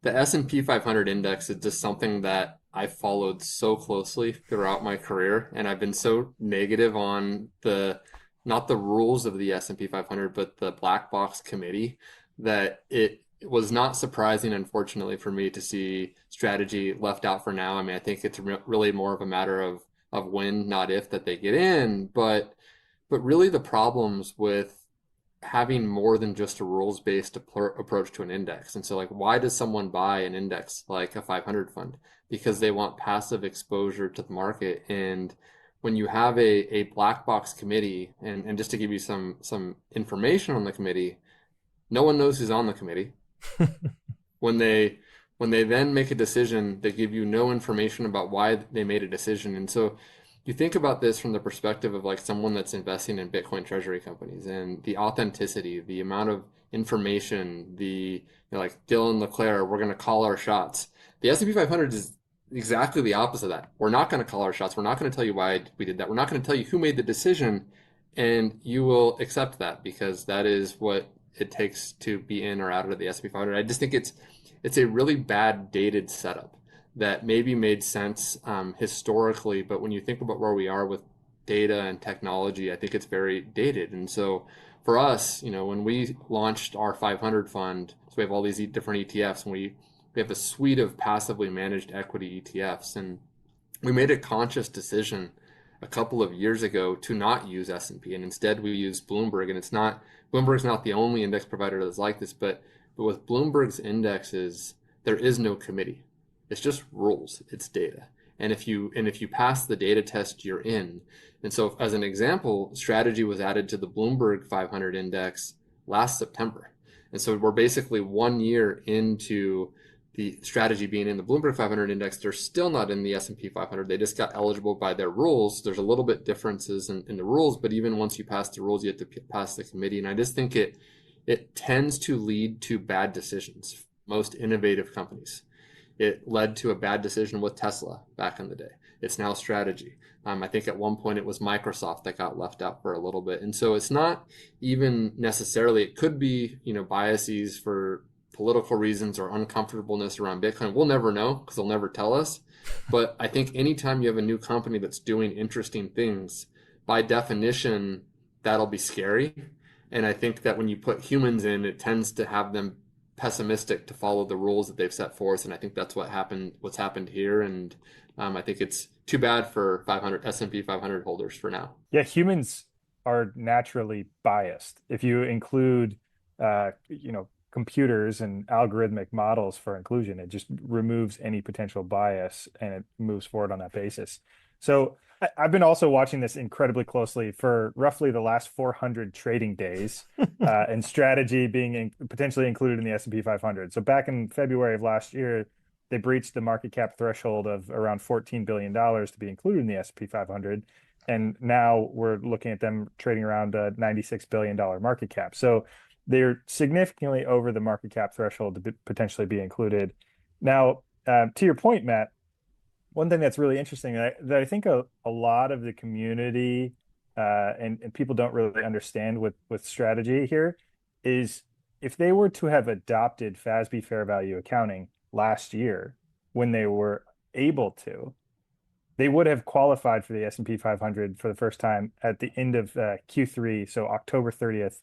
The S&P 500 index is just something that I followed so closely throughout my career, and I've been so negative on not the rules of the S&P 500, but the black box committee that it was not surprising, unfortunately, for me to see strategy left out for now. I mean, I think it's really more of a matter of when, not if, that they get in, but really the problems with having more than just a rules-based approach to an index. And so, like, why does someone buy an index like a 500 fund? Because they want passive exposure to the market. And when you have a black box committee, and just to give you some information on the committee, no one knows who's on the committee. When they then make a decision, they give you no information about why they made a decision. And so you think about this from the perspective of like someone that's investing in Bitcoin treasury companies and the authenticity, the amount of information, like Dylan LeClaire, we're going to call our shots. The S&P 500 is exactly the opposite of that. We're not going to call our shots. We're not going to tell you why we did that. We're not going to tell you who made the decision, and you will accept that because that is what it takes to be in or out of the S&P 500. I just think it's a really bad dated setup that maybe made sense historically, but when you think about where we are with data and technology, I think it's very dated. And so for us, when we launched our 500 fund, so we have all these different ETFs, and we have a suite of passively managed equity ETFs, and we made a conscious decision a couple of years ago to not use S&P, and instead we use Bloomberg. And Bloomberg's not the only index provider that's like this, but with Bloomberg's indexes, there is no committee. It's just rules. It's data. And if you pass the data test, you're in. And so, as an example, strategy was added to the Bloomberg 500 index last September. And so we're basically 1 year into the strategy being in the Bloomberg 500 index. They're still not in the S&P 500. They just got eligible by their rules. There's a little bit differences in the rules, but even once you pass the rules, you have to pass the committee. And I just think it tends to lead to bad decisions. Most innovative companies. It led to a bad decision with Tesla back in the day. It's now strategy. I think at one point it was Microsoft that got left out for a little bit. And so it's not even necessarily, it could be, biases for political reasons or uncomfortableness around Bitcoin. We'll never know because they'll never tell us. But I think anytime you have a new company that's doing interesting things, by definition, that'll be scary. And I think that when you put humans in, it tends to have them pessimistic to follow the rules that they've set forth. And I think that's what's happened here. And I think it's too bad for 500 S&P 500 holders for now. Yeah, humans are naturally biased. If you include, computers and algorithmic models for inclusion, it just removes any potential bias and it moves forward on that basis. So I've been also watching this incredibly closely for roughly the last 400 trading days, and strategy being potentially included in the S&P 500. So back in February of last year, they breached the market cap threshold of around $14 billion to be included in the S&P 500. And now we're looking at them trading around a $96 billion market cap. So they're significantly over the market cap threshold to potentially be included. Now, to your point, Matt, one thing that's really interesting that I think a lot of the community and people don't really understand with strategy here is if they were to have adopted FASB fair value accounting last year when they were able to, they would have qualified for the S&P 500 for the first time at the end of Q3, so October 30th,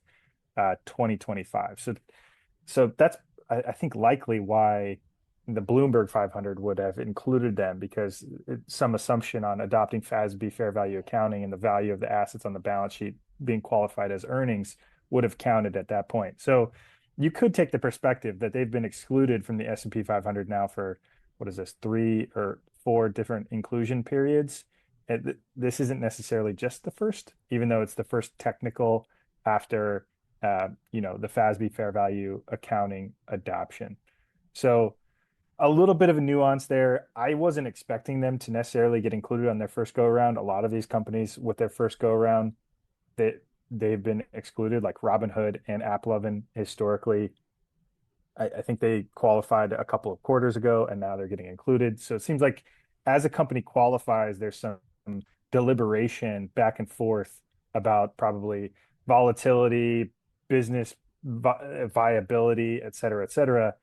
2025. So that's, I think, likely why the Bloomberg 500 would have included them, because some assumption on adopting FASB fair value accounting and the value of the assets on the balance sheet being qualified as earnings would have counted at that point. So you could take the perspective that they've been excluded from the S&P 500 now for, what is this, 3 or 4 different inclusion periods. This isn't necessarily just the first, even though it's the first technical after the FASB fair value accounting adoption. So a little bit of a nuance there. I wasn't expecting them to necessarily get included on their first go around. A lot of these companies with their first go around, they've been excluded, like Robinhood and AppLovin historically. I think they qualified a couple of quarters ago and now they're getting included. So it seems like as a company qualifies, there's some deliberation back and forth about probably volatility, business viability, et cetera, et cetera.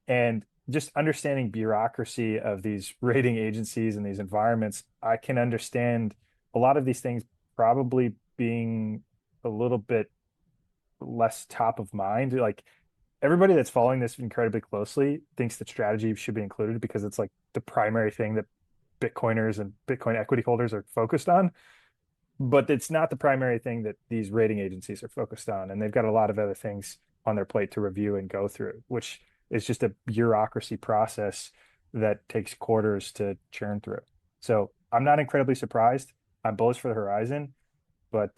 And just understanding bureaucracy of these rating agencies and these environments, I can understand a lot of these things probably being a little bit less top of mind. Like everybody that's following this incredibly closely thinks that strategy should be included because it's like the primary thing that Bitcoiners and Bitcoin equity holders are focused on. But it's not the primary thing that these rating agencies are focused on. And they've got a lot of other things on their plate to review and go through, which is just a bureaucracy process that takes quarters to churn through. So I'm not incredibly surprised. I'm bullish for the horizon, but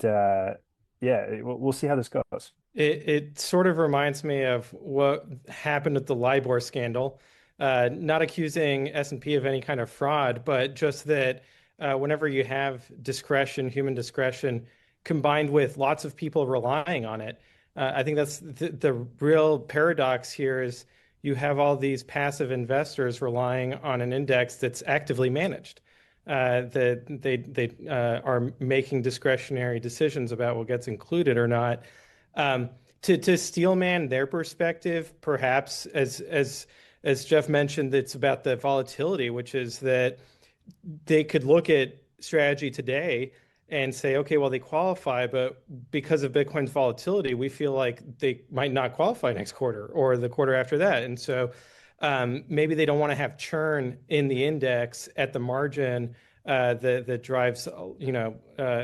yeah, we'll see how this goes. It sort of reminds me of what happened with the LIBOR scandal. Not accusing S&P of any kind of fraud, but just that whenever you have discretion, human discretion, combined with lots of people relying on it, I think that's the real paradox here is you have all these passive investors relying on an index that's actively managed. That they are making discretionary decisions about what gets included or not. To steelman their perspective, perhaps as Jeff mentioned, it's about the volatility, which is that they could look at strategy today and say, okay, well, they qualify, but because of Bitcoin's volatility, we feel like they might not qualify next quarter or the quarter after that. And so maybe they don't want to have churn in the index at the margin that drives,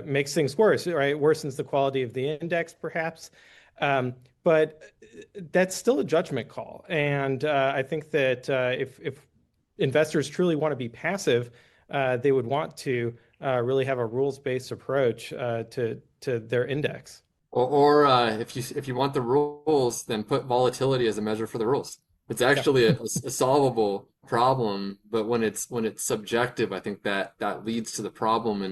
makes things worse, right? Worsens the quality of the index, perhaps. But that's still a judgment call. And I think that if investors truly want to be passive, they would want to really have a rules-based approach to their index. Or if you want the rules, then put volatility as a measure for the rules. It's actually a solvable problem, but when it's subjective, I think that leads to the problem,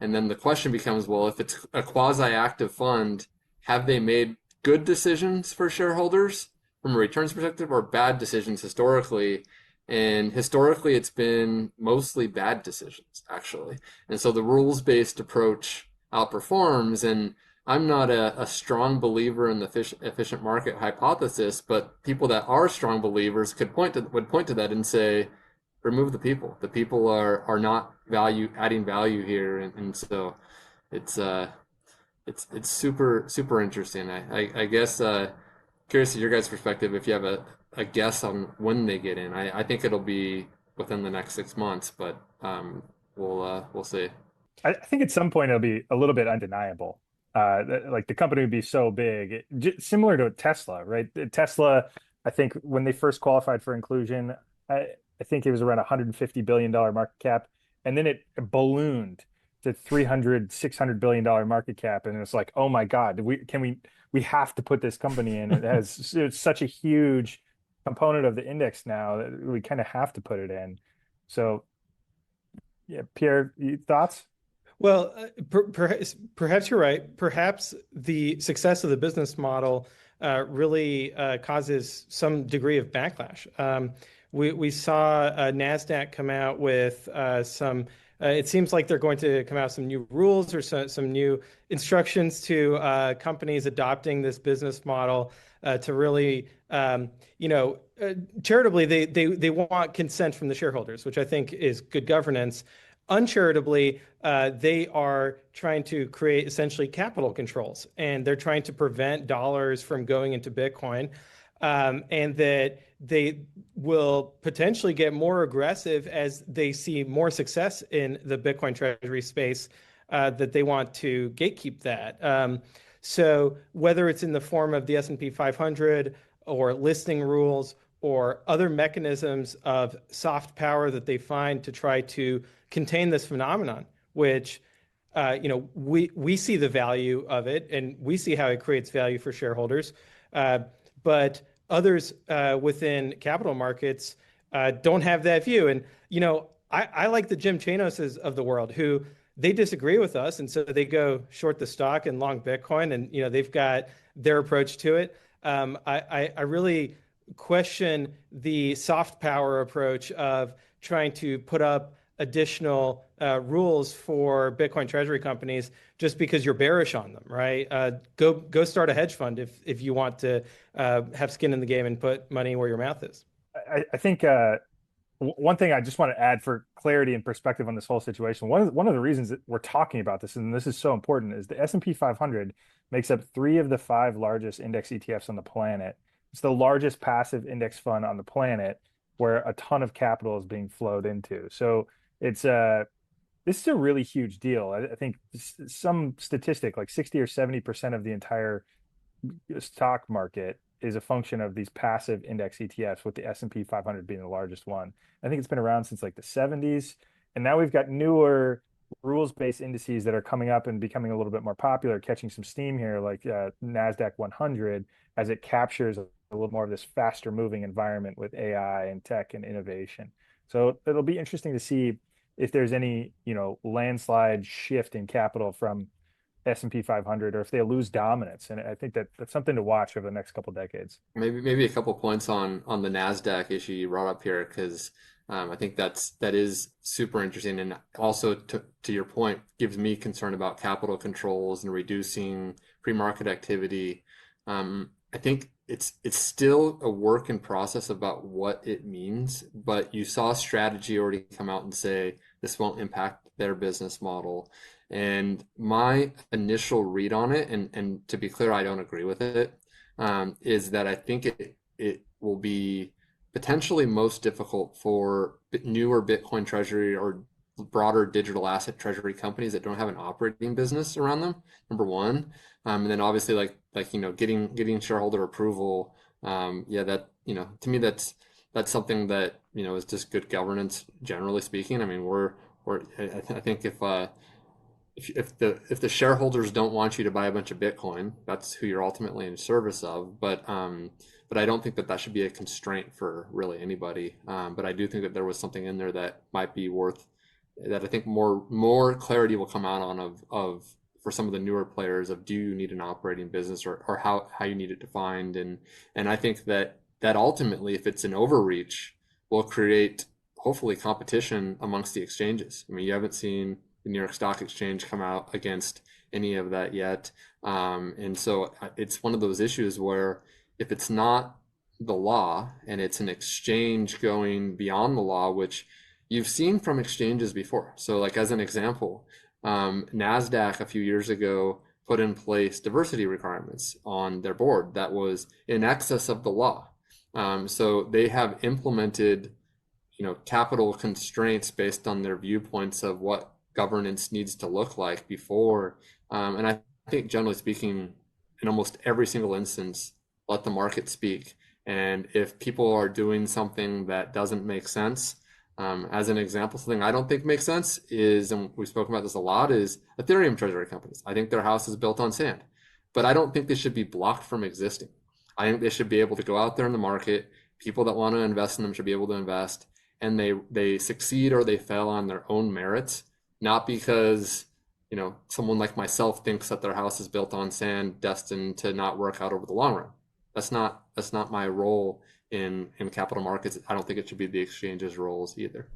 and then the question becomes, well, if it's a quasi-active fund, have they made good decisions for shareholders from a returns perspective or bad decisions historically? And historically, it's been mostly bad decisions, actually. And so the rules-based approach outperforms. And I'm not a strong believer in the efficient market hypothesis, but people that are strong believers would point to that and say, remove the people. The people are not adding value here, and so it's it's super interesting. I guess curious to your guys' perspective if you have a guess on when they get in. I think it'll be within the next 6 months, but we'll see. I think at some point it'll be a little bit undeniable. Like the company would be so big, similar to Tesla, right? Tesla, I think when they first qualified for inclusion, I think it was around $150 billion market cap, and then it ballooned to 300, $600 billion market cap, and it's like, oh my God, we have to put this company in. It's such a huge component of the index now that we kind of have to put it in. So, yeah, Pierre, thoughts? Well, perhaps you're right. Perhaps the success of the business model really causes some degree of backlash. We saw NASDAQ come out with some. It seems like they're going to come out with some new rules or some new instructions to companies adopting this business model to really, charitably, they want consent from the shareholders, which I think is good governance. Uncharitably, they are trying to create essentially capital controls, and they're trying to prevent dollars from going into Bitcoin, and that they will potentially get more aggressive as they see more success in the Bitcoin treasury space, that they want to gatekeep that. So whether it's in the form of the S&P 500 or listing rules or other mechanisms of soft power that they find to try to contain this phenomenon, which we see the value of it and we see how it creates value for shareholders, but others within capital markets don't have that view. And I like the Jim Chanoses of the world who they disagree with us, and so they go short the stock and long Bitcoin, and they've got their approach to it. I really question the soft power approach of trying to put up additional rules for Bitcoin treasury companies just because you're bearish on them, right? Go start a hedge fund if you want to have skin in the game and put money where your mouth is. I think one thing I just want to add for clarity and perspective on this whole situation. One of the reasons that we're talking about this, and this is so important, is the S&P 500 makes up 3 of the 5 largest index ETFs on the planet. It's the largest passive index fund on the planet, where a ton of capital is being flowed into. So it's this is a really huge deal. I think some statistic like 60 or 70% of the entire stock market is a function of these passive index ETFs, with the S&P 500 being the largest one. I think it's been around since like the 70s. And now we've got newer rules-based indices that are coming up and becoming a little bit more popular, catching some steam here, like NASDAQ 100, as it captures a little more of this faster moving environment with AI and tech and innovation. So it'll be interesting to see if there's any, landslide shift in capital from S&P 500, or if they lose dominance. And I think that that's something to watch over the next couple decades. Maybe a couple points on the Nasdaq issue you brought up here, because I think that is super interesting, and also to your point, gives me concern about capital controls and reducing pre-market activity. I think it's still a work in process about what it means, but you saw strategy already come out and say this won't impact their business model. And my initial read on it, and to be clear, I don't agree with it, is that I think it will be potentially most difficult for newer Bitcoin treasury or broader digital asset treasury companies that don't have an operating business around them, number one. And then obviously getting shareholder approval. Yeah, that, to me, that's something that, is just good governance, generally speaking. I mean, I think if the shareholders don't want you to buy a bunch of Bitcoin, that's who you're ultimately in service of. But I don't think that should be a constraint for really anybody. But I do think that there was something in there that might be worth, that I think more clarity will come out on of for some of the newer players, of, do you need an operating business, or how you need it defined. And I think that ultimately, if it's an overreach, will create hopefully competition amongst the exchanges. I mean, you haven't seen the New York Stock Exchange come out against any of that yet. And so it's one of those issues where, if it's not the law and it's an exchange going beyond the law, which you've seen from exchanges before. So like, as an example, NASDAQ a few years ago put in place diversity requirements on their board that was in excess of the law. So they have implemented, capital constraints based on their viewpoints of what governance needs to look like before. And I think, generally speaking, in almost every single instance, let the market speak. And if people are doing something that doesn't make sense, as an example, something I don't think makes sense is, and we've spoken about this a lot, is Ethereum treasury companies. I think their house is built on sand, but I don't think they should be blocked from existing. I think they should be able to go out there in the market. People that want to invest in them should be able to invest, and they succeed or they fail on their own merits, not because someone like myself thinks that their house is built on sand, destined to not work out over the long run. That's not my role in capital markets. I don't think it should be the exchange's roles either.